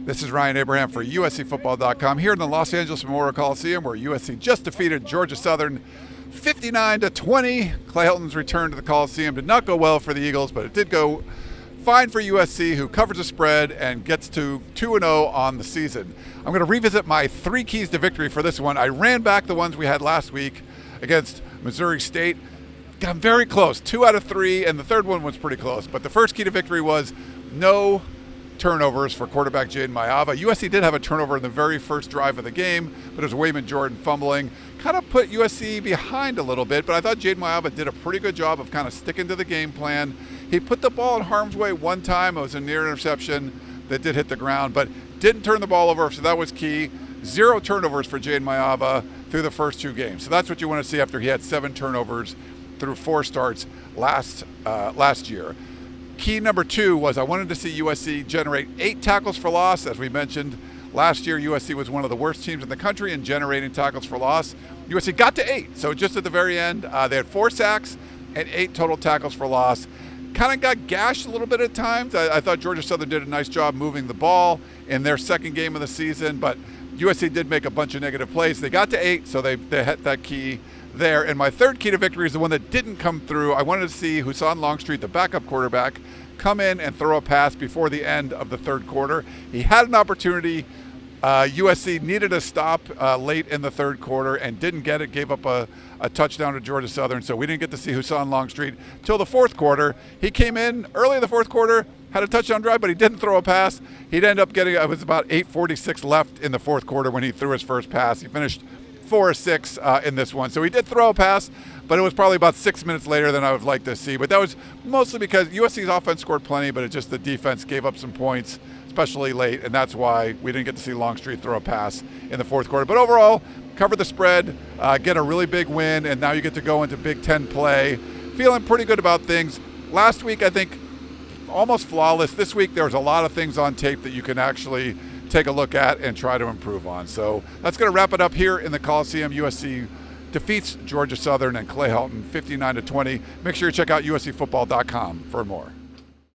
This is Ryan Abraham for USCFootball.com here in the Los Angeles Memorial Coliseum, where USC just defeated Georgia Southern 59-20. Clay Helton's return to the Coliseum did not go well for the Eagles, but it did go fine for USC, who covers the spread and gets to 2-0 on the season. I'm going to revisit my three keys to victory for this one. I ran back the ones we had last week against Missouri State. Got very close, 2 out of 3, and the third one was pretty close. But the first key to victory was no turnovers for quarterback Jaden Mayava. USC did have a turnover in the very first drive of the game, but it was Wayman Jordan fumbling. Kind of put USC behind a little bit, but I thought Jaden Mayava did a pretty good job of kind of sticking to the game plan. He put the ball in harm's way one time. It was a near interception that did hit the ground, but didn't turn the ball over, so that was key. 0 turnovers for Jaden Mayava through the first 2 games. So that's what you want to see after he had 7 turnovers through 4 starts last year. Key number 2 was I wanted to see USC generate 8 tackles for loss. As we mentioned, last year USC was one of the worst teams in the country in generating tackles for loss. USC got to 8, so just at the very end, they had 4 sacks and 8 total tackles for loss. Kind of got gashed a little bit at times. I thought Georgia Southern did a nice job moving the ball in their second game of the season, but USC did make a bunch of negative plays. They got to 8, so they hit that key there. And my third key to victory is the one that didn't come through. I wanted to see Husan Longstreet, the backup quarterback, come in and throw a pass before the end of the third quarter. He had an opportunity. USC needed a stop late in the third quarter and didn't get it, gave up a touchdown to Georgia Southern, so we didn't get to see Husan Longstreet till the fourth quarter. He came in early in the fourth quarter, had a touchdown drive, but he didn't throw a pass. He'd end up getting, it was about 8:46 left in the fourth quarter when he threw his first pass. He finished 4 of 6 in this one. So he did throw a pass, but it was probably about 6 minutes later than I would like to see. But that was mostly because USC's offense scored plenty, but it just the defense gave up some points, especially late, and that's why we didn't get to see Longstreet throw a pass in the fourth quarter. But overall, cover the spread, get a really big win, and now you get to go into Big Ten play. Feeling pretty good about things. Last week, I think, almost flawless. This week, there was a lot of things on tape that you can actually take a look at and try to improve on. So that's going to wrap it up here in the Coliseum. USC defeats Georgia Southern and Clay Helton 59-20. Make sure you check out USCFootball.com for more.